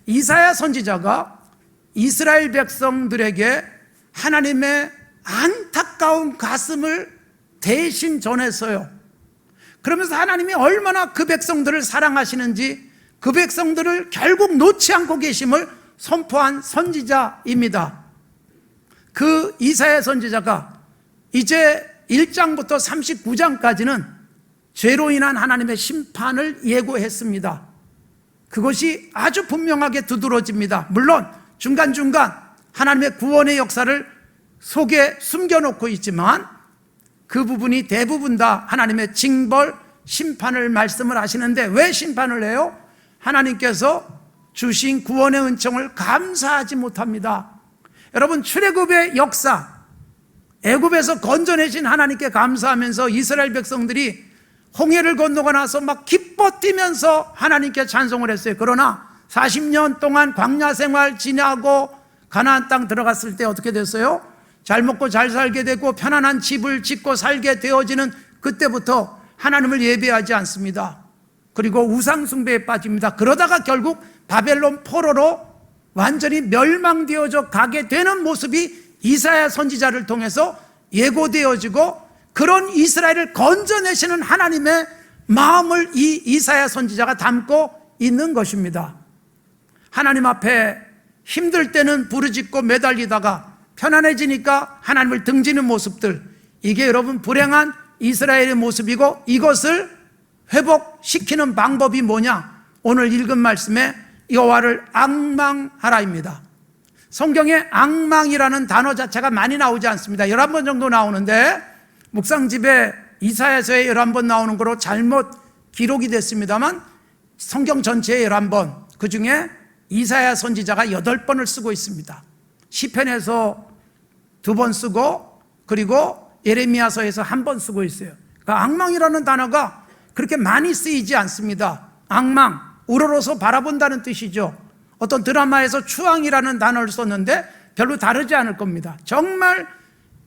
이사야 선지자가 이스라엘 백성들에게 하나님의 안타까운 가슴을 대신 전했어요. 그러면서 하나님이 얼마나 그 백성들을 사랑하시는지, 그 백성들을 결국 놓지 않고 계심을 선포한 선지자입니다. 그 이사야 선지자가 이제 1장부터 39장까지는 죄로 인한 하나님의 심판을 예고했습니다. 그것이 아주 분명하게 두드러집니다. 물론 중간중간 하나님의 구원의 역사를 속에 숨겨놓고 있지만 그 부분이 대부분 다 하나님의 징벌, 심판을 말씀을 하시는데, 왜 심판을 해요? 하나님께서 주신 구원의 은총을 감사하지 못합니다. 여러분, 출애굽의 역사, 애굽에서 건져내신 하나님께 감사하면서 이스라엘 백성들이 홍해를 건너고 나서 막 기뻐 뛰면서 하나님께 찬송을 했어요. 그러나 40년 동안 광야 생활 지나고 가나안 땅 들어갔을 때 어떻게 됐어요? 잘 먹고 잘 살게 되고 편안한 집을 짓고 살게 되어지는 그때부터 하나님을 예배하지 않습니다. 그리고 우상 숭배에 빠집니다. 그러다가 결국 바벨론 포로로 완전히 멸망되어져 가게 되는 모습이 이사야 선지자를 통해서 예고되어지고, 그런 이스라엘을 건져내시는 하나님의 마음을 이 이사야 선지자가 담고 있는 것입니다. 하나님 앞에 힘들 때는 부르짖고 매달리다가 편안해지니까 하나님을 등지는 모습들, 이게 여러분 불행한 이스라엘의 모습이고, 이것을 회복시키는 방법이 뭐냐? 오늘 읽은 말씀에 여호와를 앙망하라입니다. 성경에 앙망이라는 단어 자체가 많이 나오지 않습니다. 11번 정도 나오는데 묵상집에 이사야서에 11번 나오는 거로 잘못 기록이 됐습니다만 성경 전체에 11번, 그 중에 이사야 선지자가 8번을 쓰고 있습니다. 시편에서 2번 쓰고, 그리고 예레미야서에서 1번 쓰고 있어요. 그러니까 앙망이라는 단어가 그렇게 많이 쓰이지 않습니다. 앙망, 우러러서 바라본다는 뜻이죠. 어떤 드라마에서 추앙이라는 단어를 썼는데 별로 다르지 않을 겁니다. 정말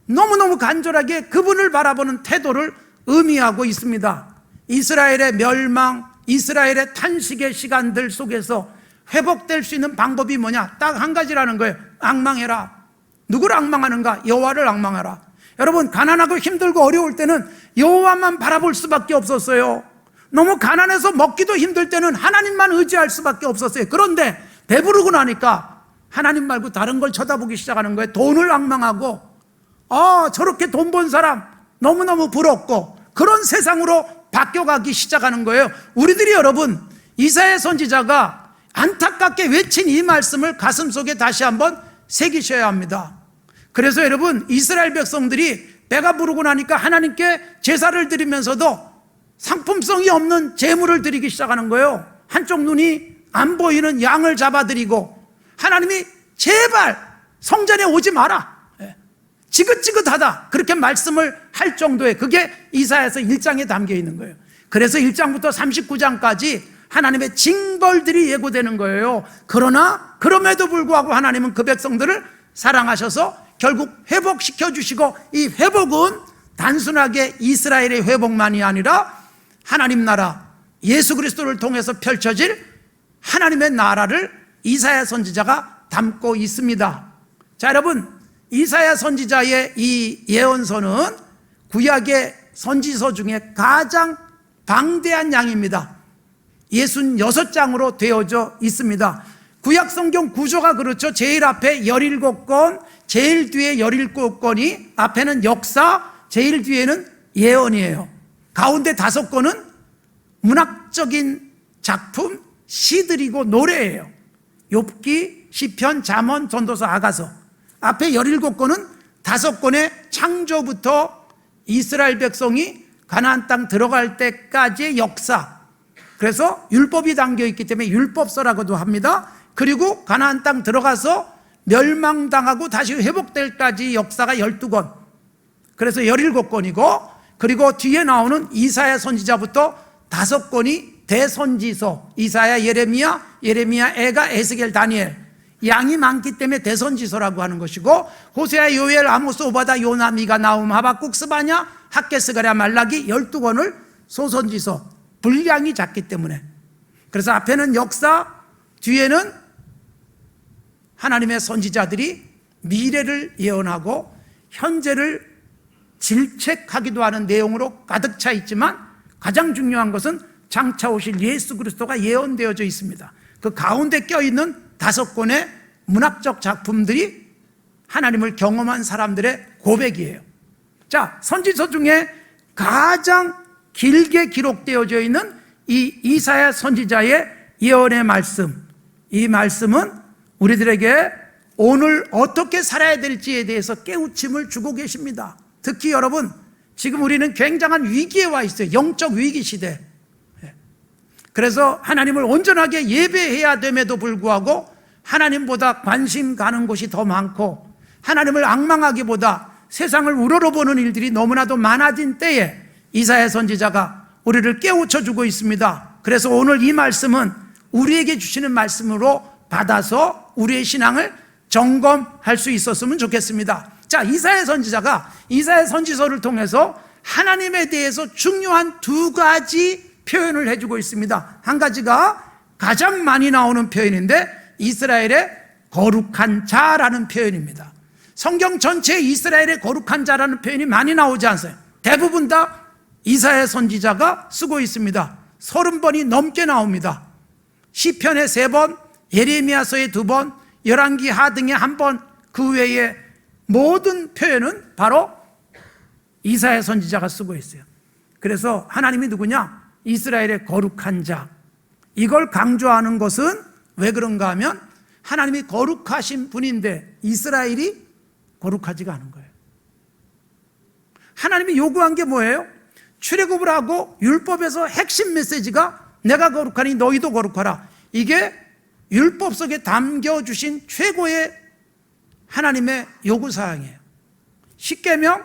너무너무 간절하게 그분을 바라보는 태도를 의미하고 있습니다. 이스라엘의 멸망, 이스라엘의 탄식의 시간들 속에서 회복될 수 있는 방법이 뭐냐? 딱 한 가지라는 거예요. 앙망해라. 누구를 앙망하는가? 여호와를 앙망하라. 여러분, 가난하고 힘들고 어려울 때는 여호와만 바라볼 수밖에 없었어요. 너무 가난해서 먹기도 힘들 때는 하나님만 의지할 수밖에 없었어요. 그런데 배부르고 나니까 하나님 말고 다른 걸 쳐다보기 시작하는 거예요. 돈을 앙망하고, 저렇게 돈 번 사람 너무너무 부럽고, 그런 세상으로 바뀌어가기 시작하는 거예요. 우리들이 여러분, 이사야 선지자가 안타깝게 외친 이 말씀을 가슴속에 다시 한번 새기셔야 합니다. 그래서 여러분, 이스라엘 백성들이 배가 부르고 나니까 하나님께 제사를 드리면서도 상품성이 없는 제물을 드리기 시작하는 거예요. 한쪽 눈이 안 보이는 양을 잡아드리고, 하나님이 제발 성전에 오지 마라, 지긋지긋하다, 그렇게 말씀을 할 정도의, 그게 이사야서 1장에 담겨 있는 거예요. 그래서 1장부터 39장까지 하나님의 징벌들이 예고되는 거예요. 그러나 그럼에도 불구하고 하나님은 그 백성들을 사랑하셔서 결국 회복시켜 주시고, 이 회복은 단순하게 이스라엘의 회복만이 아니라 하나님 나라, 예수 그리스도를 통해서 펼쳐질 하나님의 나라를 이사야 선지자가 담고 있습니다. 자, 여러분, 이사야 선지자의 이 예언서는 구약의 선지서 중에 가장 방대한 양입니다. 66장으로 되어져 있습니다. 구약 성경 구조가 그렇죠. 제일 앞에 17권, 제일 뒤에 17권이, 앞에는 역사, 제일 뒤에는 예언이에요. 가운데 5권은 문학적인 작품, 시들이고 노래예요. 욥기, 시편, 잠언, 전도서, 아가서. 앞에 17권은 5권의 창조부터 이스라엘 백성이 가나안 땅 들어갈 때까지의 역사, 그래서 율법이 담겨 있기 때문에 율법서라고도 합니다. 그리고 가나안 땅 들어가서 멸망당하고 다시 회복될 까지 역사가 12권, 그래서 17권이고, 그리고 뒤에 나오는 이사야 선지자부터 5권이 대선지서, 이사야, 예레미야, 에가, 에스겔, 다니엘. 양이 많기 때문에 대선지서라고 하는 것이고, 호세아, 요엘, 아모스, 오바다, 요나, 미가, 나움, 하박국, 스바냐, 학개, 스가랴, 말라기 12권을 소선지서, 분량이 작기 때문에. 그래서 앞에는 역사, 뒤에는 하나님의 선지자들이 미래를 예언하고 현재를 질책하기도 하는 내용으로 가득 차 있지만 가장 중요한 것은 장차 오실 예수 그리스도가 예언되어져 있습니다. 그 가운데 껴있는 5권의 문학적 작품들이 하나님을 경험한 사람들의 고백이에요. 자, 선지서 중에 가장 길게 기록되어져 있는 이 이사야 선지자의 예언의 말씀, 이 말씀은 우리들에게 오늘 어떻게 살아야 될지에 대해서 깨우침을 주고 계십니다. 특히 여러분, 지금 우리는 굉장한 위기에 와 있어요. 영적 위기 시대. 그래서 하나님을 온전하게 예배해야 됨에도 불구하고 하나님보다 관심 가는 곳이 더 많고 하나님을 앙망하기보다 세상을 우러러보는 일들이 너무나도 많아진 때에 이사야 선지자가 우리를 깨우쳐주고 있습니다. 그래서 오늘 이 말씀은 우리에게 주시는 말씀으로 받아서 우리의 신앙을 점검할 수 있었으면 좋겠습니다. 자, 이사야 선지자가 이사야 선지서를 통해서 하나님에 대해서 중요한 2가지 표현을 해주고 있습니다. 한 가지가 가장 많이 나오는 표현인데 이스라엘의 거룩한 자라는 표현입니다. 성경 전체에 이스라엘의 거룩한 자라는 표현이 많이 나오지 않아요. 대부분 다 이사야 선지자가 쓰고 있습니다. 30번이 넘게 나옵니다. 시편에 3번, 예레미야서에 2번, 열왕기 하등에 1번, 그 외에 모든 표현은 바로 이사야 선지자가 쓰고 있어요. 그래서 하나님이 누구냐? 이스라엘의 거룩한 자. 이걸 강조하는 것은 왜 그런가 하면 하나님이 거룩하신 분인데 이스라엘이 거룩하지가 않은 거예요. 하나님이 요구한 게 뭐예요? 출애굽을 하고 율법에서 핵심 메시지가 내가 거룩하니 너희도 거룩하라. 이게 율법 속에 담겨주신 최고의 하나님의 요구사항이에요. 십계명,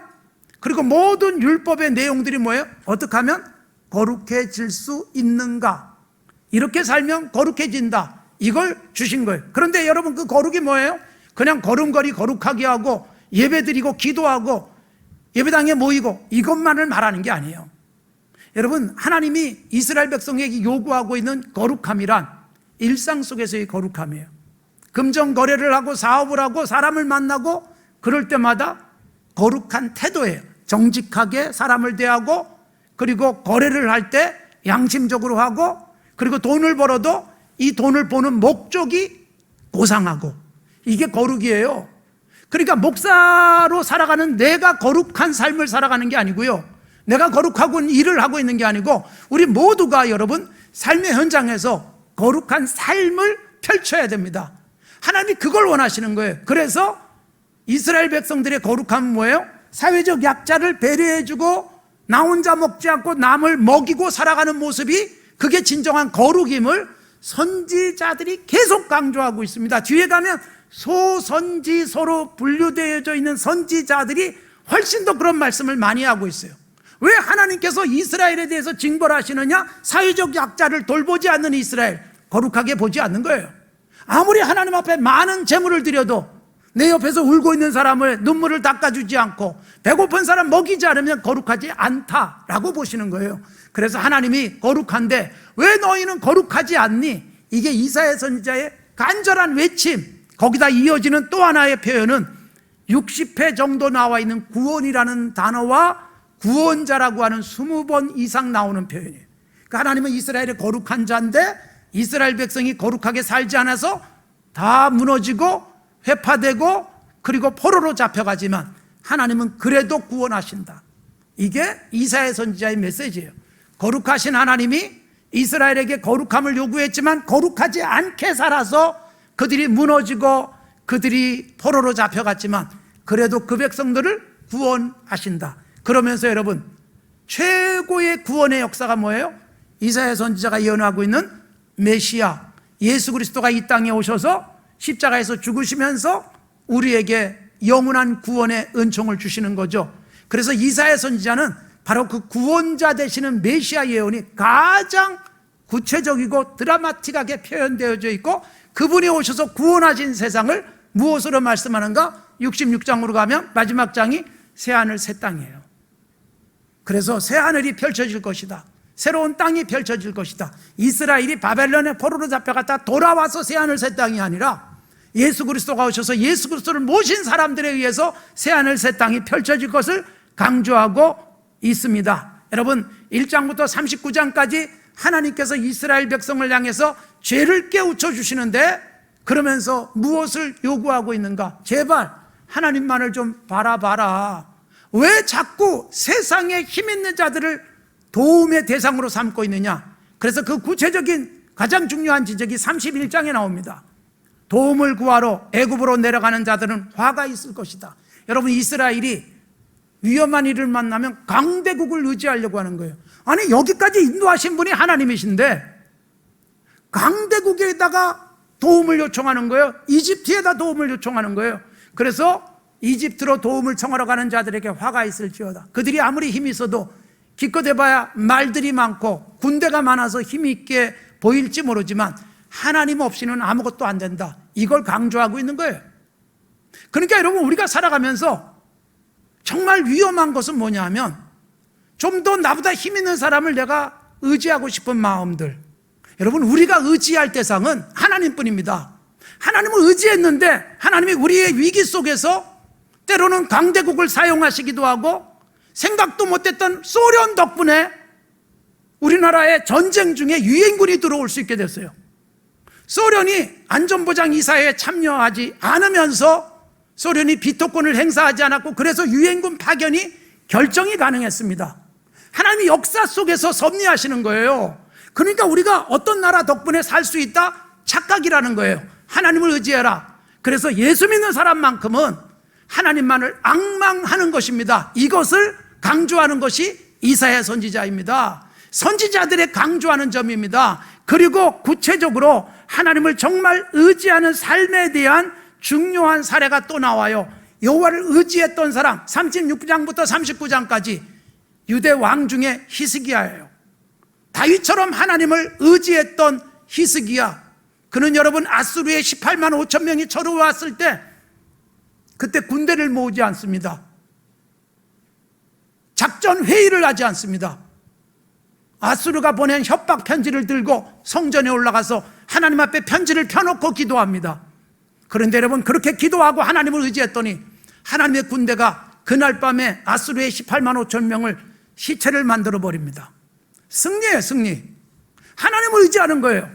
그리고 모든 율법의 내용들이 뭐예요? 어떻게 하면 거룩해질 수 있는가? 이렇게 살면 거룩해진다. 이걸 주신 거예요. 그런데 여러분, 그 거룩이 뭐예요? 그냥 걸음걸이 거룩하게 하고 예배드리고 기도하고 예배당에 모이고 이것만을 말하는 게 아니에요. 여러분, 하나님이 이스라엘 백성에게 요구하고 있는 거룩함이란 일상 속에서의 거룩함이에요. 금전 거래를 하고 사업을 하고 사람을 만나고 그럴 때마다 거룩한 태도예요. 정직하게 사람을 대하고, 그리고 거래를 할 때 양심적으로 하고, 그리고 돈을 벌어도 이 돈을 버는 목적이 고상하고, 이게 거룩이에요. 그러니까 목사로 살아가는 내가 거룩한 삶을 살아가는 게 아니고요, 내가 거룩하고 일을 하고 있는 게 아니고 우리 모두가 여러분 삶의 현장에서 거룩한 삶을 펼쳐야 됩니다. 하나님이 그걸 원하시는 거예요. 그래서 이스라엘 백성들의 거룩함은 뭐예요? 사회적 약자를 배려해주고 나 혼자 먹지 않고 남을 먹이고 살아가는 모습이 그게 진정한 거룩임을 선지자들이 계속 강조하고 있습니다. 뒤에 가면 소선지서로 분류되어져 있는 선지자들이 훨씬 더 그런 말씀을 많이 하고 있어요. 왜 하나님께서 이스라엘에 대해서 징벌하시느냐? 사회적 약자를 돌보지 않는 이스라엘, 거룩하게 보지 않는 거예요. 아무리 하나님 앞에 많은 재물을 드려도 내 옆에서 울고 있는 사람을 눈물을 닦아주지 않고 배고픈 사람 먹이지 않으면 거룩하지 않다라고 보시는 거예요. 그래서 하나님이 거룩한데 왜 너희는 거룩하지 않니? 이게 이사야 선지자의 간절한 외침. 거기다 이어지는 또 하나의 표현은 60회 정도 나와 있는 구원이라는 단어와 구원자라고 하는 20번 이상 나오는 표현이에요. 그러니까 하나님은 이스라엘의 거룩한 자인데 이스라엘 백성이 거룩하게 살지 않아서 다 무너지고 회파되고 그리고 포로로 잡혀가지만 하나님은 그래도 구원하신다. 이게 이사야 선지자의 메시지예요. 거룩하신 하나님이 이스라엘에게 거룩함을 요구했지만 거룩하지 않게 살아서 그들이 무너지고 그들이 포로로 잡혀갔지만 그래도 그 백성들을 구원하신다. 그러면서 여러분, 최고의 구원의 역사가 뭐예요? 이사야 선지자가 예언하고 있는 메시아 예수 그리스도가 이 땅에 오셔서 십자가에서 죽으시면서 우리에게 영원한 구원의 은총을 주시는 거죠. 그래서 이사야 선지자는 바로 그 구원자 되시는 메시아 예언이 가장 구체적이고 드라마틱하게 표현되어져 있고, 그분이 오셔서 구원하신 세상을 무엇으로 말씀하는가? 66장으로 가면 마지막 장이 새하늘 새 땅이에요. 그래서 새하늘이 펼쳐질 것이다. 새로운 땅이 펼쳐질 것이다. 이스라엘이 바벨론의 포로로 잡혀갔다 돌아와서 새하늘 새 땅이 아니라 예수 그리스도가 오셔서 예수 그리스도를 모신 사람들에 의해서 새하늘 새 땅이 펼쳐질 것을 강조하고 있습니다. 여러분 1장부터 39장까지 하나님께서 이스라엘 백성을 향해서 죄를 깨우쳐 주시는데, 그러면서 무엇을 요구하고 있는가? 제발 하나님만을 좀 바라봐라. 왜 자꾸 세상에 힘 있는 자들을 도움의 대상으로 삼고 있느냐? 그래서 그 구체적인 가장 중요한 지적이 31장에 나옵니다. 도움을 구하러 애굽으로 내려가는 자들은 화가 있을 것이다. 여러분, 이스라엘이 위험한 일을 만나면 강대국을 의지하려고 하는 거예요. 아니, 여기까지 인도하신 분이 하나님이신데 강대국에다가 도움을 요청하는 거예요. 이집트에다 도움을 요청하는 거예요. 그래서 이집트로 도움을 청하러 가는 자들에게 화가 있을지어다. 그들이 아무리 힘이 있어도 기껏 해봐야 말들이 많고 군대가 많아서 힘이 있게 보일지 모르지만 하나님 없이는 아무것도 안 된다. 이걸 강조하고 있는 거예요. 그러니까 여러분, 우리가 살아가면서 정말 위험한 것은 뭐냐 하면 좀 더 나보다 힘 있는 사람을 내가 의지하고 싶은 마음들. 여러분, 우리가 의지할 대상은 하나님뿐입니다. 하나님을 의지했는데 하나님이 우리의 위기 속에서 때로는 강대국을 사용하시기도 하고, 생각도 못했던 소련 덕분에 우리나라의 전쟁 중에 유엔군이 들어올 수 있게 됐어요. 소련이 안전보장 이사회에 참여하지 않으면서 소련이 비토권을 행사하지 않았고, 그래서 유엔군 파견이 결정이 가능했습니다. 하나님이 역사 속에서 섭리하시는 거예요. 그러니까 우리가 어떤 나라 덕분에 살 수 있다? 착각이라는 거예요. 하나님을 의지해라. 그래서 예수 믿는 사람만큼은 하나님만을 앙망하는 것입니다. 이것을 강조하는 것이 이사야 선지자입니다. 선지자들의 강조하는 점입니다. 그리고 구체적으로 하나님을 정말 의지하는 삶에 대한 중요한 사례가 또 나와요. 여호와를 의지했던 사람, 36장부터 39장까지 유대 왕 중에 히스기야예요. 다윗처럼 하나님을 의지했던 히스기야, 그는 여러분 아수르의 18만 5천 명이 쳐들어왔을 때 그때 군대를 모으지 않습니다. 작전 회의를 하지 않습니다. 아수르가 보낸 협박 편지를 들고 성전에 올라가서 하나님 앞에 편지를 펴놓고 기도합니다. 그런데 여러분, 그렇게 기도하고 하나님을 의지했더니 하나님의 군대가 그날 밤에 아수르의 18만 5천 명을 시체를 만들어 버립니다. 승리예요, 승리. 하나님을 의지하는 거예요.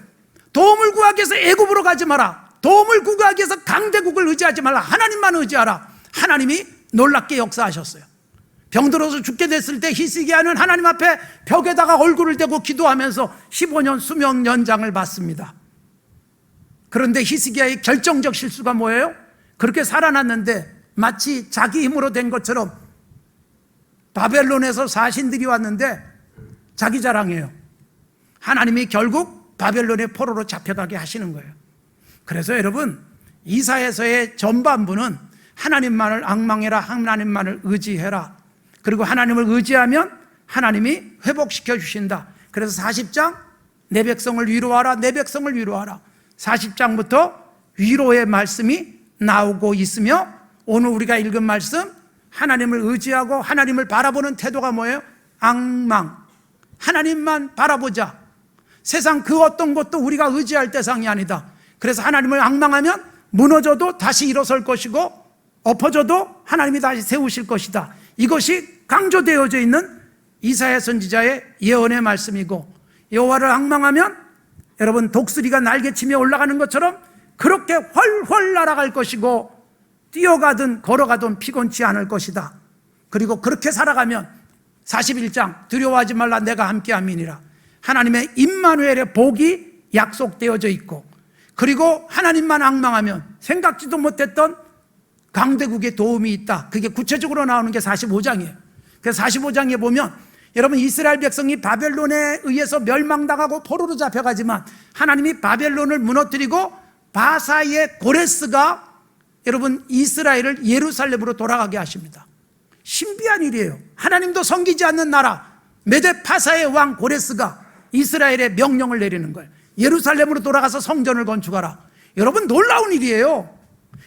도움을 구하기 위해서 애굽으로 가지 마라. 도움을 구하기 위해서 강대국을 의지하지 말라. 하나님만 의지하라. 하나님이 놀랍게 역사하셨어요. 병들어서 죽게 됐을 때 히스기야는 하나님 앞에 벽에다가 얼굴을 대고 기도하면서 15년 수명 연장을 받습니다. 그런데 히스기야의 결정적 실수가 뭐예요? 그렇게 살아났는데 마치 자기 힘으로 된 것처럼 바벨론에서 사신들이 왔는데 자기 자랑이에요. 하나님이 결국 바벨론의 포로로 잡혀가게 하시는 거예요. 그래서 여러분, 이사야서의 전반부는 하나님만을 앙망해라, 하나님만을 의지해라. 그리고 하나님을 의지하면 하나님이 회복시켜 주신다. 그래서 40장 내 백성을 위로하라, 내 백성을 위로하라. 40장부터 위로의 말씀이 나오고 있으며, 오늘 우리가 읽은 말씀, 하나님을 의지하고 하나님을 바라보는 태도가 뭐예요? 앙망. 하나님만 바라보자. 세상 그 어떤 것도 우리가 의지할 대상이 아니다. 그래서 하나님을 앙망하면 무너져도 다시 일어설 것이고, 엎어져도 하나님이 다시 세우실 것이다. 이것이 강조되어져 있는 이사야 선지자의 예언의 말씀이고, 여호와를 앙망하면 여러분 독수리가 날개치며 올라가는 것처럼 그렇게 훨훨 날아갈 것이고, 뛰어가든 걸어가든 피곤치 않을 것이다. 그리고 그렇게 살아가면 41장 두려워하지 말라, 내가 함께함이니라. 하나님의 임마누엘의 복이 약속되어져 있고, 그리고 하나님만 앙망하면 생각지도 못했던 강대국의 도움이 있다. 그게 구체적으로 나오는 게 45장이에요. 그래서 45장에 보면 여러분, 이스라엘 백성이 바벨론에 의해서 멸망당하고 포로로 잡혀가지만 하나님이 바벨론을 무너뜨리고 바사의 고레스가 여러분 이스라엘을 예루살렘으로 돌아가게 하십니다. 신비한 일이에요. 하나님도 섬기지 않는 나라 메데 파사의 왕 고레스가 이스라엘에 명령을 내리는 거예요. 예루살렘으로 돌아가서 성전을 건축하라. 여러분, 놀라운 일이에요.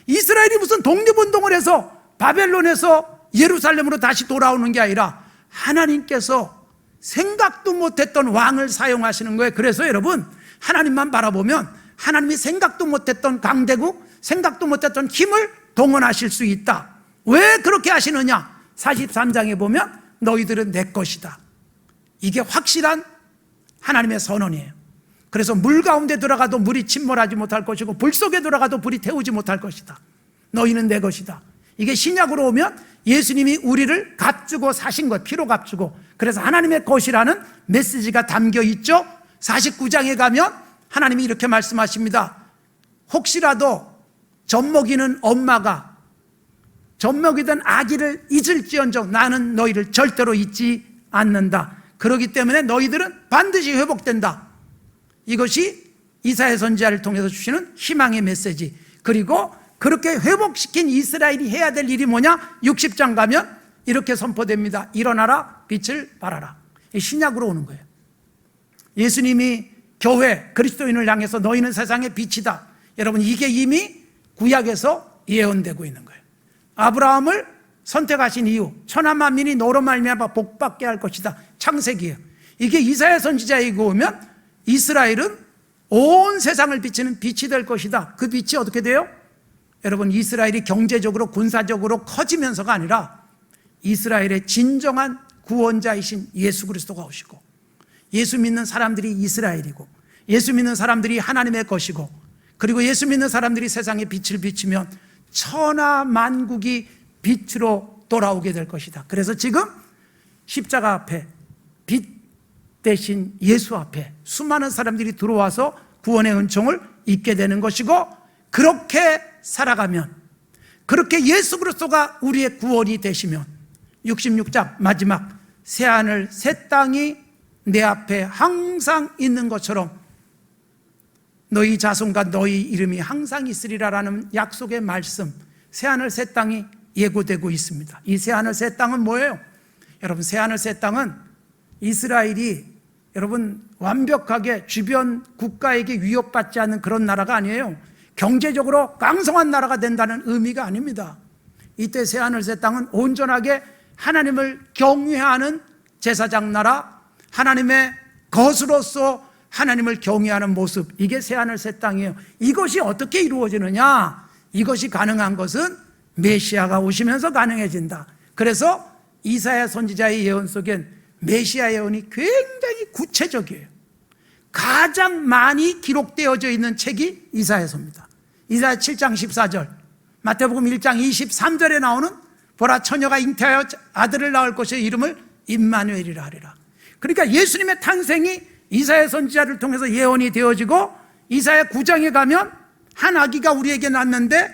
이스라엘이 무슨 독립운동을 해서 바벨론에서 예루살렘으로 다시 돌아오는 게 아니라 하나님께서 생각도 못했던 왕을 사용하시는 거예요. 그래서 여러분, 하나님만 바라보면 하나님이 생각도 못했던 강대국, 생각도 못했던 힘을 동원하실 수 있다. 왜 그렇게 하시느냐? 43장에 보면 너희들은 내 것이다. 이게 확실한 하나님의 선언이에요. 그래서 물 가운데 들어가도 물이 침몰하지 못할 것이고 불 속에 들어가도 불이 태우지 못할 것이다. 너희는 내 것이다. 이게 신약으로 오면 예수님이 우리를 값주고 사신 것, 피로 값주고, 그래서 하나님의 것이라는 메시지가 담겨 있죠. 49장에 가면 하나님이 이렇게 말씀하십니다. 혹시라도 젖먹이는 엄마가 젖먹이던 아기를 잊을지언정 나는 너희를 절대로 잊지 않는다. 그렇기 때문에 너희들은 반드시 회복된다. 이것이 이사야 선지자를 통해서 주시는 희망의 메시지. 그리고 그렇게 회복시킨 이스라엘이 해야 될 일이 뭐냐? 60장 가면 이렇게 선포됩니다. 일어나라, 빛을 발하라. 신약으로 오는 거예요. 예수님이 교회, 그리스도인을 향해서 너희는 세상의 빛이다. 여러분, 이게 이미 구약에서 예언되고 있는 거예요. 아브라함을 선택하신 이유, 천하 만민이 너로 말미암아 복받게 할 것이다. 창세기예요. 이게 이사야 선지자에 보면 이스라엘은 온 세상을 비치는 빛이 될 것이다. 그 빛이 어떻게 돼요? 여러분, 이스라엘이 경제적으로 군사적으로 커지면서가 아니라 이스라엘의 진정한 구원자이신 예수 그리스도가 오시고, 예수 믿는 사람들이 이스라엘이고, 예수 믿는 사람들이 하나님의 것이고, 그리고 예수 믿는 사람들이 세상에 빛을 비추면 천하 만국이 빛으로 돌아오게 될 것이다. 그래서 지금 십자가 앞에, 빛 대신 예수 앞에 수많은 사람들이 들어와서 구원의 은총을 입게 되는 것이고, 그렇게 살아가면, 그렇게 예수 그리스도가 우리의 구원이 되시면 66장 마지막, 새하늘 새 땅이 내 앞에 항상 있는 것처럼 너희 자손과 너희 이름이 항상 있으리라라는 약속의 말씀, 새하늘 새 땅이 예고되고 있습니다. 이 새하늘 새 땅은 뭐예요? 여러분, 새하늘 새 땅은 이스라엘이 여러분 완벽하게 주변 국가에게 위협받지 않는 그런 나라가 아니에요. 경제적으로 강성한 나라가 된다는 의미가 아닙니다. 이때 새하늘 새 땅은 온전하게 하나님을 경외하는 제사장 나라, 하나님의 것으로서 하나님을 경외하는 모습, 이게 새하늘 새 땅이에요. 이것이 어떻게 이루어지느냐? 이것이 가능한 것은 메시아가 오시면서 가능해진다. 그래서 이사야 선지자의 예언 속엔 메시아 예언이 굉장히 구체적이에요. 가장 많이 기록되어져 있는 책이 이사야서입니다. 이사야 7장 14절, 마태복음 1장 23절에 나오는 보라 처녀가 잉태하여 아들을 낳을 것의 이름을 임마누엘이라 하리라. 그러니까 예수님의 탄생이 이사야 선지자를 통해서 예언이 되어지고, 이사야 9장에 가면 한 아기가 우리에게 낳는데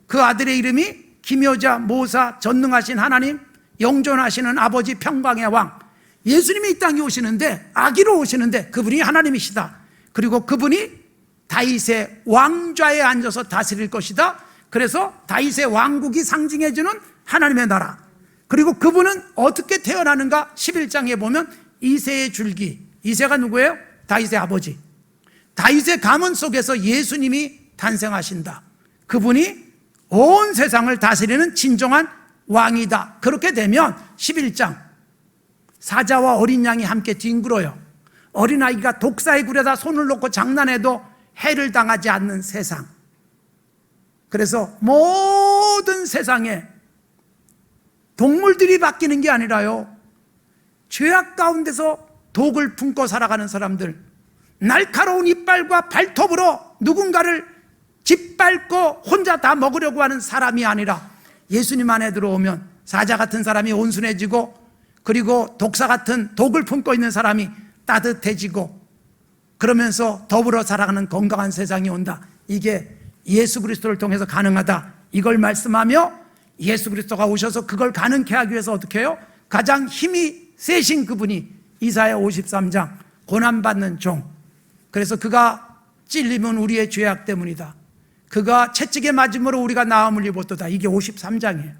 그 아들의 이름이 기묘자, 모사, 전능하신 하나님, 영존하시는 아버지, 평강의 왕. 예수님이 이 땅에 오시는데, 아기로 오시는데 그분이 하나님이시다. 그리고 그분이 다윗의 왕좌에 앉아서 다스릴 것이다. 그래서 다윗의 왕국이 상징해주는 하나님의 나라. 그리고 그분은 어떻게 태어나는가? 11장에 보면 이새의 줄기, 이새가 누구예요? 다윗의 아버지. 다윗의 가문 속에서 예수님이 탄생하신다. 그분이 온 세상을 다스리는 진정한 왕이다. 그렇게 되면 11장, 사자와 어린 양이 함께 뒹굴어요. 어린아이가 독사의 굴에다 손을 놓고 장난해도 해를 당하지 않는 세상. 그래서 모든 세상에 동물들이 바뀌는 게 아니라요, 죄악 가운데서 독을 품고 살아가는 사람들, 날카로운 이빨과 발톱으로 누군가를 짓밟고 혼자 다 먹으려고 하는 사람이 아니라 예수님 안에 들어오면 사자 같은 사람이 온순해지고, 그리고 독사 같은 독을 품고 있는 사람이 따뜻해지고, 그러면서 더불어 살아가는 건강한 세상이 온다. 이게 예수 그리스도를 통해서 가능하다. 이걸 말씀하며 예수 그리스도가 오셔서 그걸 가능케 하기 위해서 어떻게 해요? 가장 힘이 세신 그분이 이사야 53장, 고난받는 종. 그래서 그가 찔림은 우리의 죄악 때문이다. 그가 채찍에 맞음으로 우리가 나음을 입었도다. 이게 53장이에요.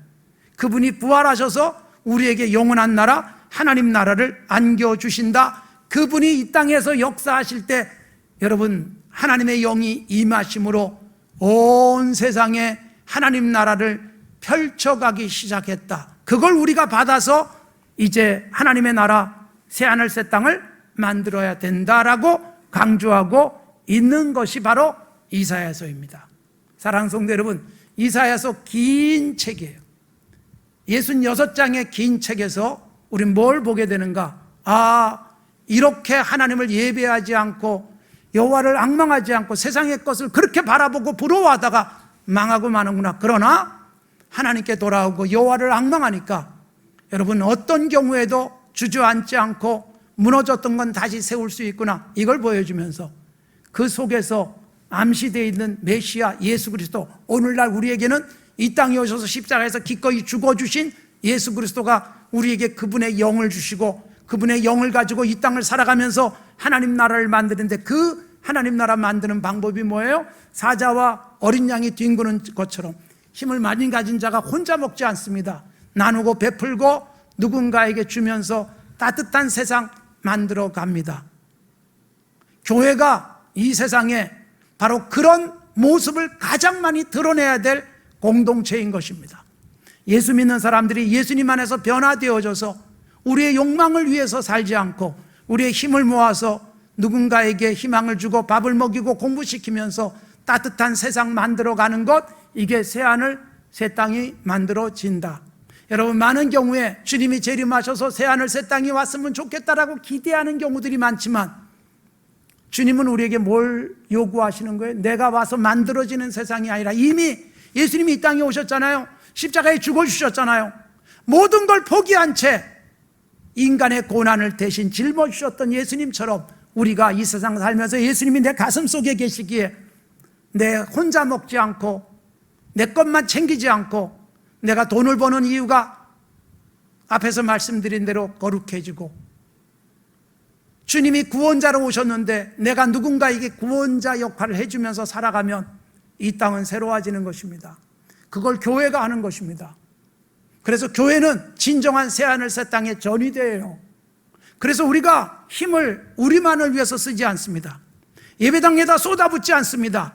그분이 부활하셔서 우리에게 영원한 나라, 하나님 나라를 안겨주신다. 그분이 이 땅에서 역사하실 때 여러분, 하나님의 영이 임하심으로 온 세상에 하나님 나라를 펼쳐가기 시작했다. 그걸 우리가 받아서 이제 하나님의 나라, 새하늘 새 땅을 만들어야 된다라고 강조하고 있는 것이 바로 이사야서입니다. 사랑하는 성도 여러분, 이사야서 긴 책이에요. 66장의 긴 책에서 우리는 뭘 보게 되는가? 이렇게 하나님을 예배하지 않고 여호와를 앙망하지 않고 세상의 것을 그렇게 바라보고 부러워하다가 망하고 마는구나. 그러나 하나님께 돌아오고 여호와를 앙망하니까 여러분, 어떤 경우에도 주저앉지 않고 무너졌던 건 다시 세울 수 있구나, 이걸 보여주면서 그 속에서 암시되어 있는 메시아 예수 그리스도, 오늘날 우리에게는 이 땅에 오셔서 십자가에서 기꺼이 죽어주신 예수 그리스도가 우리에게 그분의 영을 주시고 그분의 영을 가지고 이 땅을 살아가면서 하나님 나라를 만드는데, 그 하나님 나라 만드는 방법이 뭐예요? 사자와 어린 양이 뒹구는 것처럼 힘을 많이 가진 자가 혼자 먹지 않습니다. 나누고 베풀고 누군가에게 주면서 따뜻한 세상 만들어 갑니다. 교회가 이 세상에 바로 그런 모습을 가장 많이 드러내야 될 공동체인 것입니다. 예수 믿는 사람들이 예수님 안에서 변화되어져서 우리의 욕망을 위해서 살지 않고 우리의 힘을 모아서 누군가에게 희망을 주고 밥을 먹이고 공부시키면서 따뜻한 세상 만들어가는 것, 이게 새하늘 새 땅이 만들어진다. 여러분, 많은 경우에 주님이 재림하셔서 새하늘 새 땅이 왔으면 좋겠다라고 기대하는 경우들이 많지만, 주님은 우리에게 뭘 요구하시는 거예요? 내가 와서 만들어지는 세상이 아니라 이미 예수님이 이 땅에 오셨잖아요. 십자가에 죽어주셨잖아요. 모든 걸 포기한 채 인간의 고난을 대신 짊어지셨던 예수님처럼 우리가 이 세상 살면서 예수님이 내 가슴 속에 계시기에 내 혼자 먹지 않고 내 것만 챙기지 않고 내가 돈을 버는 이유가 앞에서 말씀드린 대로 거룩해지고, 주님이 구원자로 오셨는데 내가 누군가에게 구원자 역할을 해주면서 살아가면 이 땅은 새로워지는 것입니다. 그걸 교회가 하는 것입니다. 그래서 교회는 진정한 새하늘 새 땅의 전위대예요. 그래서 우리가 힘을 우리만을 위해서 쓰지 않습니다. 예배당에다 쏟아붓지 않습니다.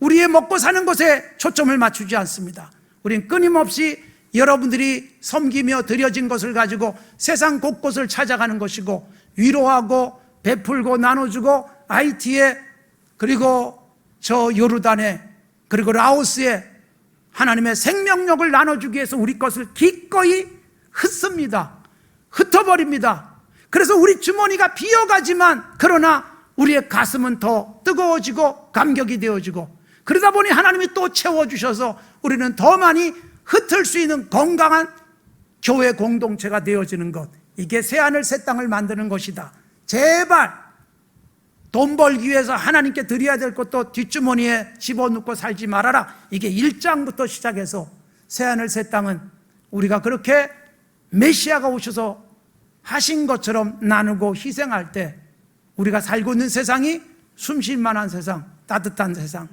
우리의 먹고 사는 것에 초점을 맞추지 않습니다. 우린 끊임없이 여러분들이 섬기며 드려진 것을 가지고 세상 곳곳을 찾아가는 것이고, 위로하고 베풀고 나눠주고 IT에, 그리고 저 요르단에, 그리고 라오스에 하나님의 생명력을 나눠주기 위해서 우리 것을 기꺼이 흩습니다. 흩어버립니다. 그래서 우리 주머니가 비어가지만, 그러나 우리의 가슴은 더 뜨거워지고 감격이 되어지고, 그러다 보니 하나님이 또 채워주셔서 우리는 더 많이 흩을 수 있는 건강한 교회 공동체가 되어지는 것, 이게 새하늘 새 땅을 만드는 것이다. 제발 돈 벌기 위해서 하나님께 드려야 될 것도 뒷주머니에 집어넣고 살지 말아라. 이게 1장부터 시작해서 새하늘 새 땅은 우리가 그렇게 메시아가 오셔서 하신 것처럼 나누고 희생할 때 우리가 살고 있는 세상이 숨쉴 만한 세상, 따뜻한 세상.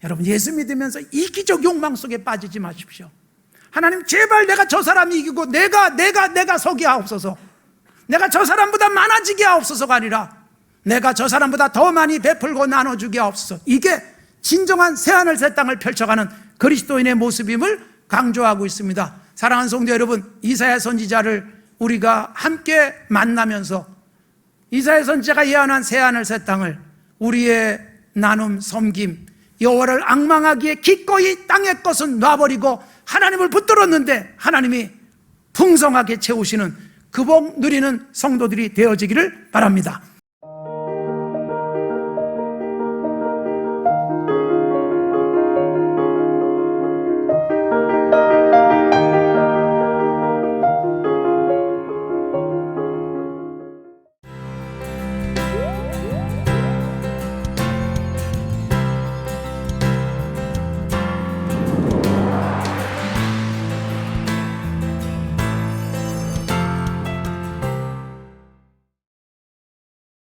여러분, 예수 믿으면서 이기적 욕망 속에 빠지지 마십시오. 하나님, 제발 내가 저 사람 이기고 내가 서게 하옵소서. 내가 저 사람보다 많아지게 하옵소서가 아니라 내가 저 사람보다 더 많이 베풀고 나눠주게 하옵소서. 이게 진정한 새하늘 새 땅을 펼쳐가는 그리스도인의 모습임을 강조하고 있습니다. 사랑하는 성도 여러분, 이사야 선지자를 우리가 함께 만나면서 이사야 선지자가 예언한 새하늘 새 땅을 우리의 나눔, 섬김, 여호와를 앙망하기에 기꺼이 땅의 것은 놔버리고 하나님을 붙들었는데 하나님이 풍성하게 채우시는 그 복 누리는 성도들이 되어지기를 바랍니다.